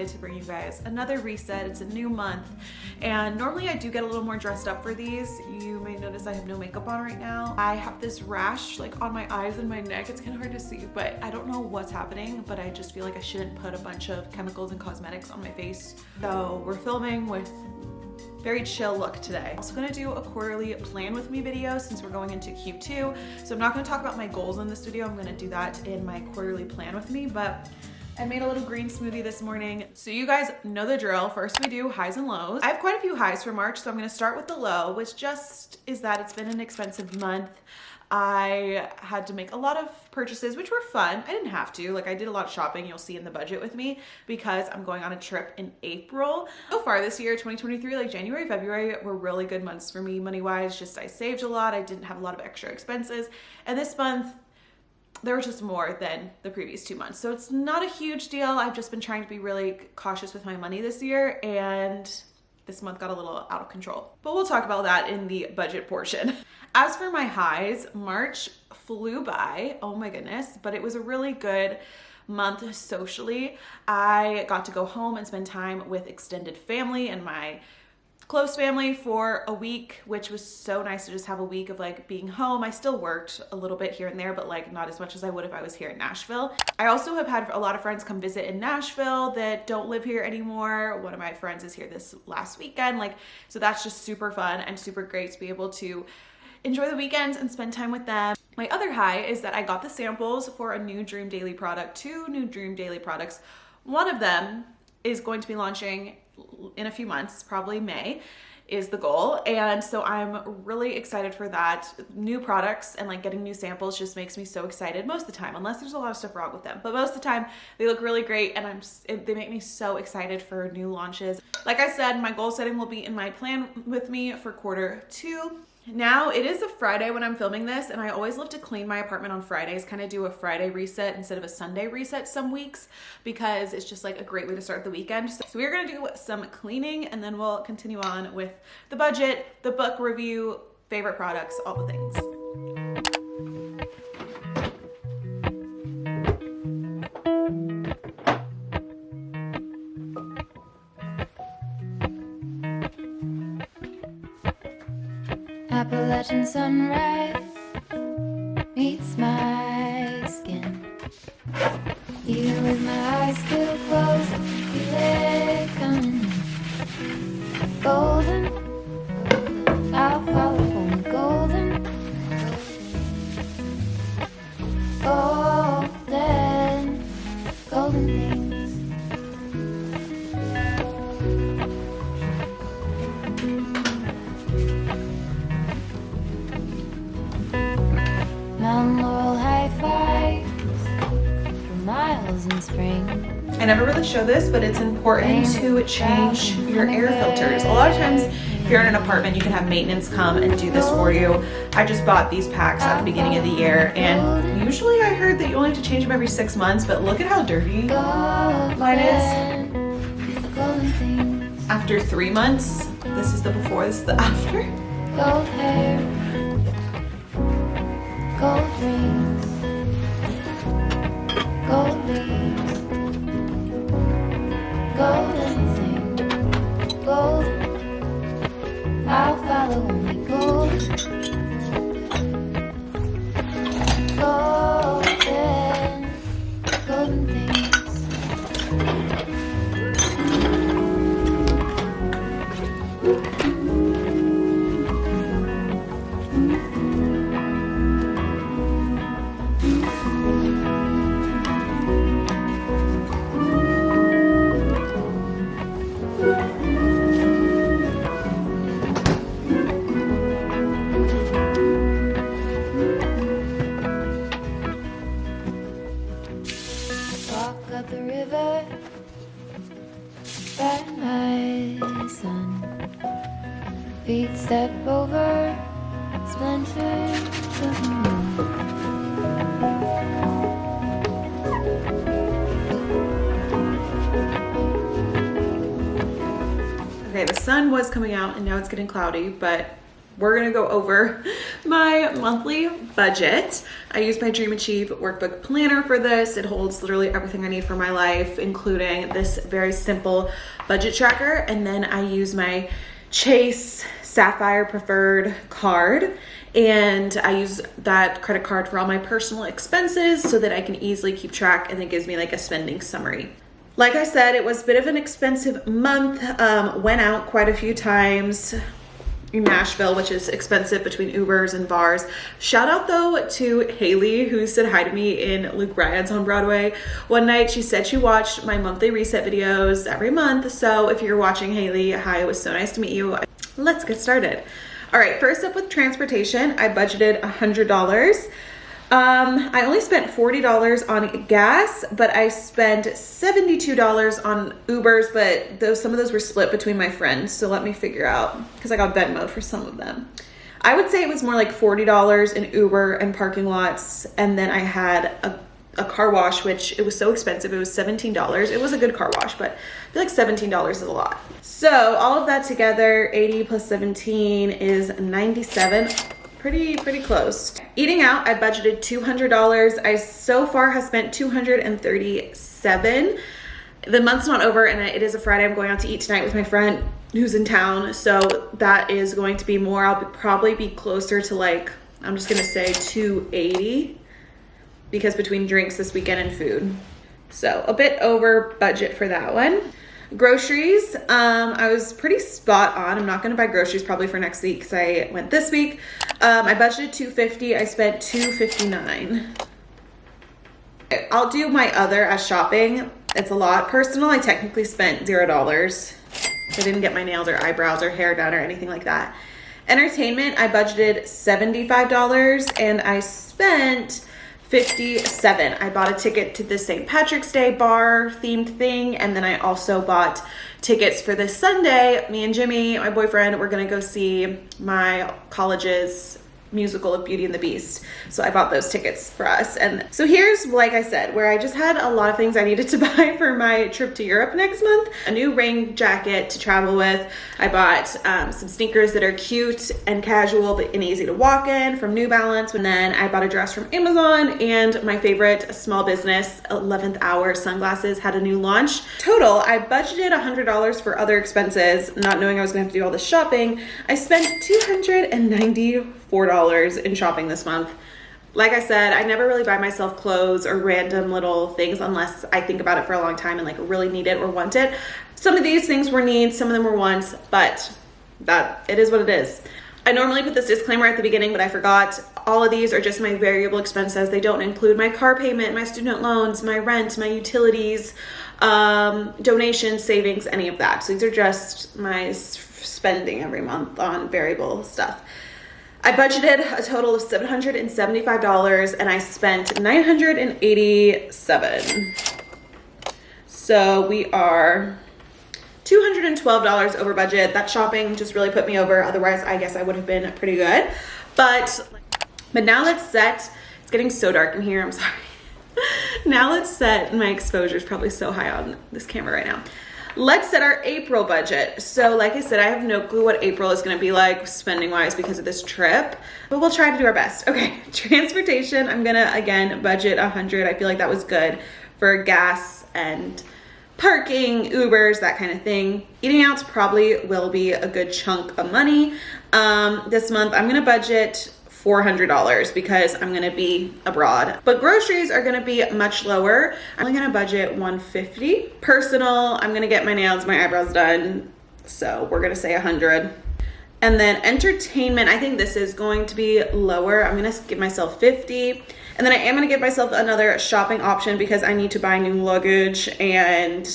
to bring you guys another reset. It's a new month, and normally I do get a little more dressed up for these. You may notice I have no makeup on right now. I have this rash like on my eyes and my neck. It's kind of hard to see, but I don't know what's happening, but I just feel like I shouldn't put a bunch of chemicals and cosmetics on my face. So we're filming with very chill look today. I'm also gonna do a quarterly plan with me video since we're going into Q2. So I'm not gonna talk about my goals in this video. I'm gonna do that in my quarterly plan with me, but I made a little green smoothie this morning. So you guys know the drill. First we do highs and lows. I have quite a few highs for March, so I'm gonna start with the low, which just is that it's been an expensive month. I had to make a lot of purchases, which were fun. I didn't have to. Like, I did a lot of shopping, you'll see in the budget with me, because I'm going on a trip in April. So far this year, 2023, like January, February were really good months for me money-wise. Just I saved a lot. I didn't have a lot of extra expenses. And this month, there was just more than the previous 2 months. So it's not a huge deal. I've just been trying to be really cautious with my money this year, and this month got a little out of control. But we'll talk about that in the budget portion. As for my highs, March flew by, oh my goodness, but it was a really good month socially. I got to go home and spend time with extended family and my close family for a week, which was so nice to just have a week of like being home. I still worked a little bit here and there, but like not as much as I would if I was here in Nashville. I also have had a lot of friends come visit in Nashville that don't live here anymore. One of my friends is here this last weekend. So that's just super fun and super great to be able to enjoy the weekends and spend time with them. My other high is that I got the samples for a new Dream Daily product, 2 new Dream Daily products. One of them is going to be launching in a few months, probably May is the goal. And so I'm really excited for that. New products and like getting new samples just makes me so excited most of the time, unless there's a lot of stuff wrong with them. But most of the time they look really great, and they make me so excited for new launches. Like I said, my goal setting will be in my plan with me for Q2. Now it is a Friday when I'm filming this, and I always love to clean my apartment on Fridays, kind of do a Friday reset instead of a Sunday reset some weeks, because it's just like a great way to start the weekend. So we're gonna do some cleaning, and then we'll continue on with the budget, the book review, favorite products, all the things. Appalachian sunrise meets my skin. Even with my eyes still closed, feel it coming in. Golden, I'll follow only golden. Golden, golden things. Mountain laurel high fives for miles in spring. I never really show this, but it's important to change your air filters. A lot of times, if you're in an apartment, you can have maintenance come and do this for you. I just bought these packs at the beginning of the year, and usually I heard that you only have to change them every 6 months, but look at how dirty mine is. After 3 months, this is the before, this is the after. Gold hair, gold rings, gold leaves, gold anything, gold. I'll follow only gold. Golden, golden things. Walk up the river by my sun. Feet step over splinters of the moon. Okay, the sun was coming out and now it's getting cloudy, but we're gonna go over my monthly budget. I use my Dream Achieve workbook planner for this. It holds literally everything I need for my life, including this very simple budget tracker. And then I use my Chase Sapphire Preferred card. And I use that credit card for all my personal expenses so that I can easily keep track, and it gives me like a spending summary. Like I said, it was a bit of an expensive month. Went out quite a few times in Nashville, which is expensive between Ubers and bars. Shout out though to Haley, who said hi to me in Luke Bryan's on Broadway one night. She said she watched my monthly reset videos every month. So if you're watching, Haley, hi, it was so nice to meet you. Let's get started. All right, first up with transportation, I budgeted $100. I only spent $40 on gas, but I spent $72 on Ubers, but some of those were split between my friends. So let me figure out, because I got Venmo for some of them. I would say it was more like $40 in Uber and parking lots. And then I had a car wash, which it was so expensive. It was $17. It was a good car wash, but I feel like $17 is a lot. So all of that together, 80 plus 17 is 97. Pretty close. Eating out, I budgeted $200. I so far have spent $237. The month's not over, and it is a Friday. I'm going out to eat tonight with my friend who's in town, so that is going to be more. I'll probably be closer to like, I'm just gonna say 280, because between drinks this weekend and food. So a bit over budget for that one. Groceries, I was pretty spot on. I'm not going to buy groceries probably for next week because I went this week. I budgeted $250. I spent $259. I'll do my other as shopping. It's a lot. Personal, I technically spent $0. I didn't get my nails or eyebrows or hair done or anything like that. Entertainment, I budgeted $75 and I spent $57. I bought a ticket to the St. Patrick's Day bar themed thing, and then I also bought tickets for this Sunday. Me and Jimmy, my boyfriend, we're gonna go see my college's musical of Beauty and the Beast. So I bought those tickets for us. And so here's, like I said, where I just had a lot of things I needed to buy for my trip to Europe next month. A new rain jacket to travel with. I bought some sneakers that are cute and casual but easy to walk in from New Balance. And then I bought a dress from Amazon, and my favorite small business 11th Hour sunglasses had a new launch. Total, I budgeted $100 for other expenses, not knowing I was gonna have to do all this shopping. I spent $294 in shopping this month. Like I said, I never really buy myself clothes or random little things unless I think about it for a long time and like really need it or want it. Some of these things were needs, some of them were wants, but that it is what it is. I normally put this disclaimer at the beginning, but I forgot. All of these are just my variable expenses. They don't include my car payment, my student loans, my rent, my utilities, donations, savings, any of that. So these are just my spending every month on variable stuff. I budgeted a total of $775 and I spent $987. So we are $212 over budget. That shopping just really put me over. Otherwise, I guess I would have been pretty good. But now let's set, it's getting so dark in here, I'm sorry. Now let's set, my exposure is probably so high on this camera right now. Let's set our April budget. So like I said, I have no clue what April is gonna be like spending wise because of this trip, but we'll try to do our best. Okay, transportation, I'm gonna again budget 100. I feel like that was good for gas and parking, Ubers, that kind of thing. Eating out probably will be a good chunk of money. This month I'm gonna budget $400 because I'm gonna be abroad. But groceries are gonna be much lower. I'm only gonna budget $150. Personal, I'm gonna get my nails, my eyebrows done. So we're gonna say 100. And then entertainment, I think this is going to be lower. I'm gonna give myself 50. And then I am gonna give myself another shopping option because I need to buy new luggage and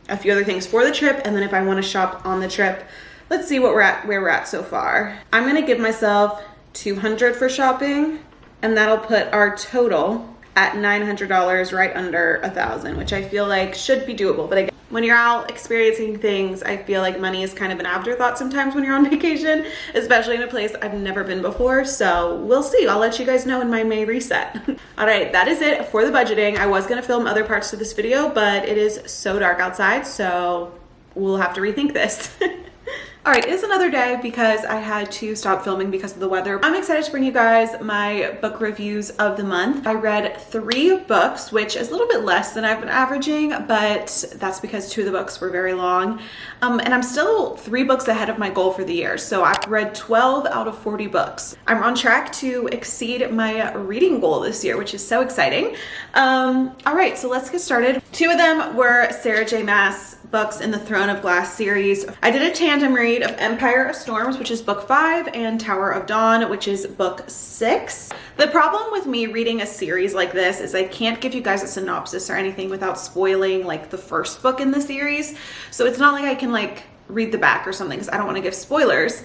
a few other things for the trip. And then if I wanna shop on the trip, let's see what where we're at so far. I'm gonna give myself $200 for shopping, and that'll put our total at $900, right under $1,000, which I feel like should be doable. But again, when you're out experiencing things, I feel like money is kind of an afterthought sometimes when you're on vacation, especially in a place I've never been before. So we'll see. I'll let you guys know in my May reset. All right, that is it for the budgeting. I was gonna film other parts to this video, but it is so dark outside, so we'll have to rethink this. All right, it's another day because I had to stop filming because of the weather. I'm excited to bring you guys my book reviews of the month. I read 3 books, which is a little bit less than I've been averaging, but that's because 2 of the books were very long. And I'm still 3 books ahead of my goal for the year. So I've read 12 out of 40 books. I'm on track to exceed my reading goal this year, which is so exciting. All right, so let's get started. 2 of them were Sarah J. Maas books in the Throne of Glass series. I did a tandem read of Empire of Storms, which is book 5, and Tower of Dawn, which is book 6. The problem with me reading a series like this is I can't give you guys a synopsis or anything without spoiling like the first book in the series. So it's not like I can like read the back or something because I don't want to give spoilers.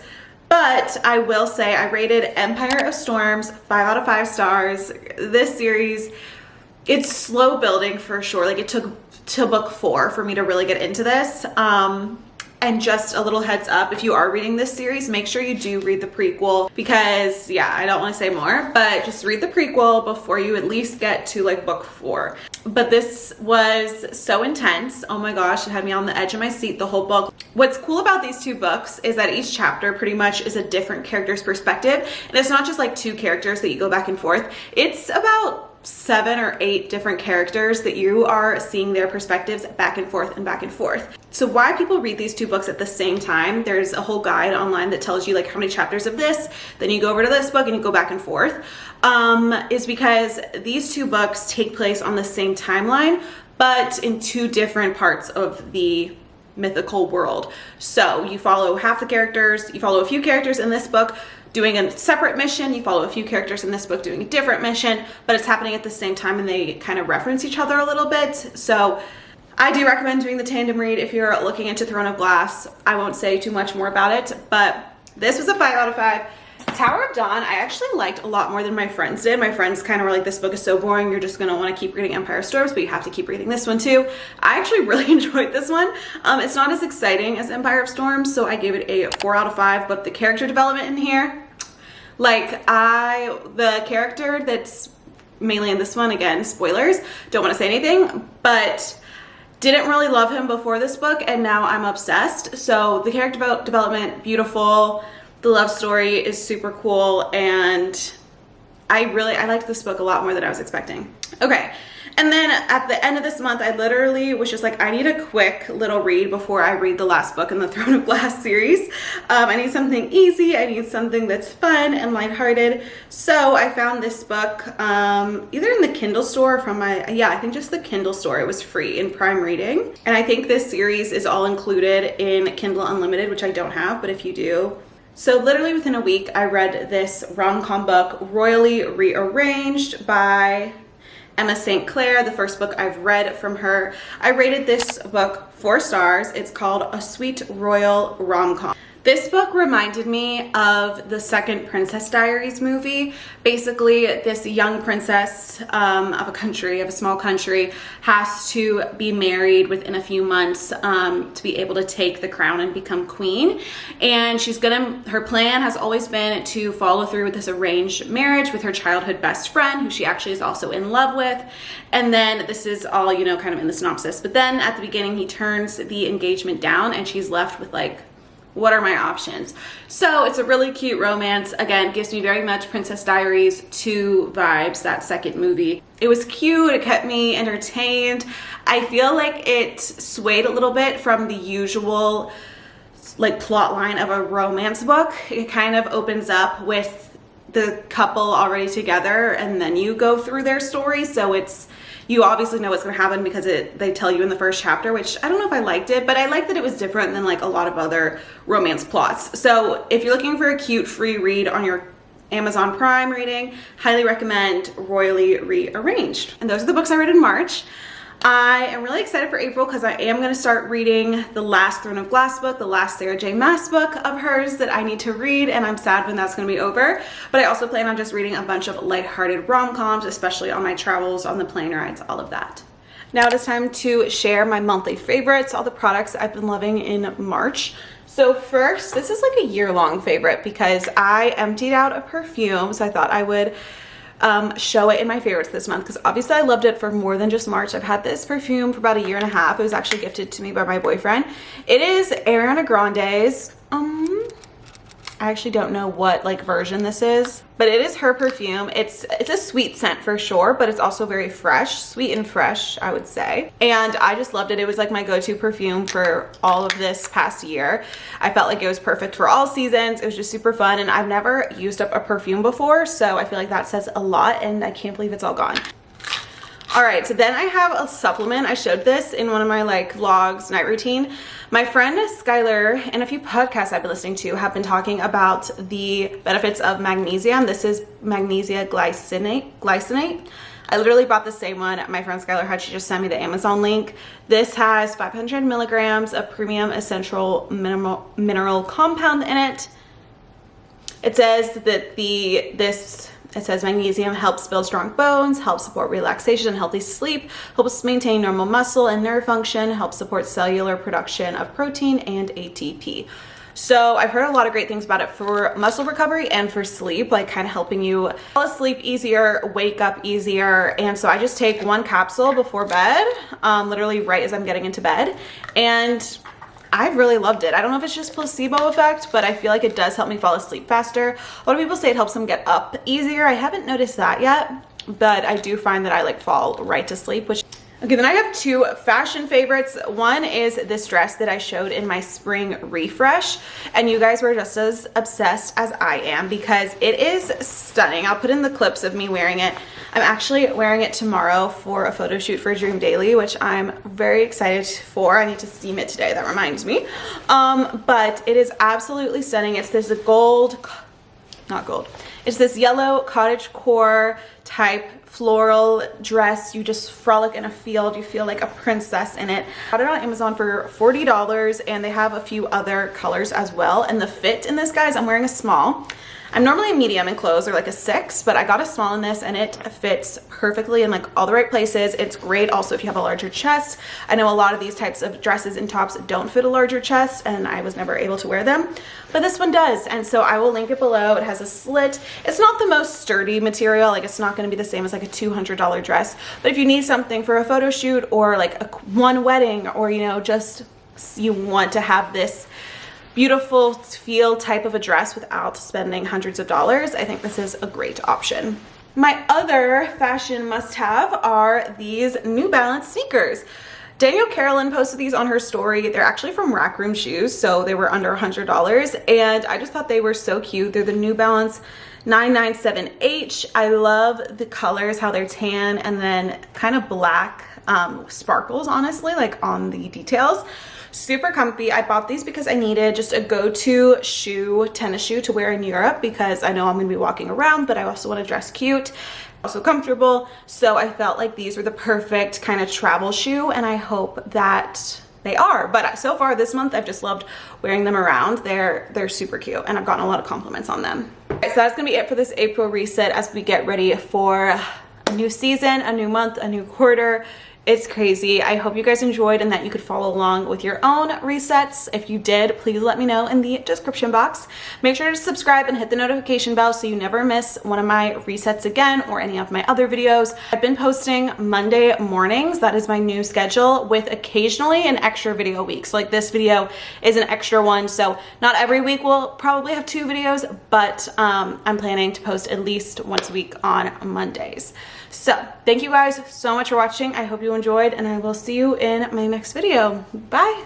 But I will say I rated Empire of Storms 5 out of 5 stars. This series, it's slow building for sure. Like it took till book 4 for me to really get into this. And just a little heads up, if you are reading this series, make sure you do read the prequel because yeah, I don't want to say more, but just read the prequel before you at least get to like book 4. But this was so intense. Oh my gosh, it had me on the edge of my seat the whole book. What's cool about these 2 books is that each chapter pretty much is a different character's perspective. And it's not just like 2 characters that you go back and forth. It's about 7 or 8 different characters that you are seeing their perspectives back and forth and back and forth. So why people read these 2 books at the same time, there's a whole guide online that tells you like how many chapters of this, then you go over to this book and you go back and forth, is because these 2 books take place on the same timeline, but in 2 different parts of the mythical world. So you follow half the characters, you follow a few characters in this book doing a separate mission, you follow a few characters in this book doing a different mission, but it's happening at the same time and they kind of reference each other a little bit. So I do recommend doing the tandem read if you're looking into Throne of Glass. I won't say too much more about it, but this was a 5 out of 5. Tower of Dawn, I actually liked a lot more than my friends did. My friends kind of were like, this book is so boring, you're just gonna want to keep reading Empire of Storms, but you have to keep reading this one too. I actually really enjoyed this one. It's not as exciting as Empire of Storms, so I gave it a 4 out of 5, but the character development in here, like the character that's mainly in this one, again, spoilers, don't want to say anything, but didn't really love him before this book and now I'm obsessed. So the character development, beautiful. The love story is super cool and I liked this book a lot more than I was expecting. Okay, and then at the end of this month, I literally was just like, I need a quick little read before I read the last book in the Throne of Glass series. I need something easy, I need something that's fun and lighthearted. So I found this book either in the Kindle store or from I think just the Kindle store. It was free in Prime Reading. And I think this series is all included in Kindle Unlimited, which I don't have, but if you do. So literally within a week, I read this rom-com book, Royally Rearranged by Emma St. Clair, the first book I've read from her. I rated this book 4 stars. It's called A Sweet Royal Rom-Com. This book reminded me of the second Princess Diaries movie. Basically, this young princess of a small country, has to be married within a few months to be able to take the crown and become queen. And her plan has always been to follow through with this arranged marriage with her childhood best friend, who she actually is also in love with. And then this is all, you know, kind of in the synopsis. But then at the beginning, he turns the engagement down and she's left with like, what are my options? So it's a really cute romance. Again, gives me very much Princess Diaries 2 vibes, that second movie. It was cute, it kept me entertained. I feel like it swayed a little bit from the usual like plot line of a romance book. It kind of opens up with the couple already together and then you go through their story. So you obviously know what's going to happen because they tell you in the first chapter, which I don't know if I liked it, but I liked that it was different than like a lot of other romance plots. So if you're looking for a cute free read on your Amazon Prime reading, highly recommend Royally Rearranged. And those are the books I read in March. I am really excited for April because I am going to start reading the last Throne of Glass book, the last Sarah J. Maas book of hers that I need to read, and I'm sad when that's going to be over. But I also plan on just reading a bunch of lighthearted rom-coms, especially on my travels, on the plane rides, all of that. Now it is time to share my monthly favorites, all the products I've been loving in March. So first, this is like a year-long favorite because I emptied out a perfume, so I thought I would show it in my favorites this month because obviously I loved it for more than just March. I've had this perfume for about 1.5 years. It was actually gifted to me by my boyfriend. It is Ariana Grande's I actually don't know what like version this is, but it is her perfume. It's a sweet scent for sure, but it's also very fresh, sweet and fresh, I would say. And I just loved it. It was like my go-to perfume for all of this past year. I felt like it was perfect for all seasons. It was just super fun, and I've never used up a perfume before, so I feel like that says a lot, and I can't believe it's all gone. All right, so then I have a supplement. I showed this in one of my like vlogs, night routine. My friend Skylar and a few podcasts I've been listening to have been talking about the benefits of magnesium. This is magnesia glycinate. I literally bought the same one my friend Skylar had. She just sent me the Amazon link. This has 500 milligrams of premium essential mineral compound in it. It says that it says magnesium helps build strong bones, helps support relaxation and healthy sleep, helps maintain normal muscle and nerve function, helps support cellular production of protein and ATP. So I've heard a lot of great things about it for muscle recovery and for sleep, like kind of helping you fall asleep easier, wake up easier. And so I just take one capsule before bed, literally right as I'm getting into bed. And I've really loved it. I don't know if it's just placebo effect, but I feel like it does help me fall asleep faster. A lot of people say it helps them get up easier. I haven't noticed that yet, but I do find that I like fall right to sleep, which... Okay, then I have two fashion favorites. One is this dress that I showed in my spring refresh, and you guys were just as obsessed as I am because it is stunning. I'll put in the clips of me wearing it. I'm actually wearing it tomorrow for a photo shoot for Dream Daily, which I'm very excited for. I need to steam it today, that reminds me. But it is absolutely stunning. It's this it's this yellow cottage core type floral dress. You just frolic in a field. You feel like a princess in it. I got it on Amazon for $40, and they have a few other colors as well. And the fit in this, guys, I'm wearing a small. I'm normally a medium in clothes, or like a 6, but I got a small in this and it fits perfectly in like all the right places. It's great also if you have a larger chest. I know a lot of these types of dresses and tops don't fit a larger chest, and I was never able to wear them, but this one does. And so I will link it below. It has a slit. It's not the most sturdy material. Like, it's not going to be the same as like a $200 dress, but if you need something for a photo shoot or like one wedding, or you know, just you want to have this beautiful feel type of a dress without spending hundreds of dollars, I think this is a great option. My other fashion must-have are these New Balance sneakers. Danielle Carolyn posted these on her story. They're actually from Rack Room Shoes, so they were under $100, and I just thought they were so cute. They're the New Balance 997H. I love the colors, how they're tan and then kind of black sparkles, honestly, like on the details. Super comfy. I bought these because I needed just a go-to shoe, tennis shoe to wear in Europe, because I know I'm going to be walking around, but I also want to dress cute, also comfortable. So I felt like these were the perfect kind of travel shoe, and I hope that they are. But so far this month, I've just loved wearing them around. They're super cute, and I've gotten a lot of compliments on them. All right, so that's going to be it for this April reset as we get ready for a new season, a new month, a new quarter. It's crazy. I hope you guys enjoyed and that you could follow along with your own resets. If you did, please let me know in the description box. Make sure to subscribe and hit the notification bell so you never miss one of my resets again or any of my other videos. I've been posting Monday mornings. That is my new schedule, with occasionally an extra video week. So like this video is an extra one. So not every week we'll probably have 2 videos, but I'm planning to post at least once a week on Mondays. So thank you guys so much for watching. I hope you enjoyed, and I will see you in my next video. Bye.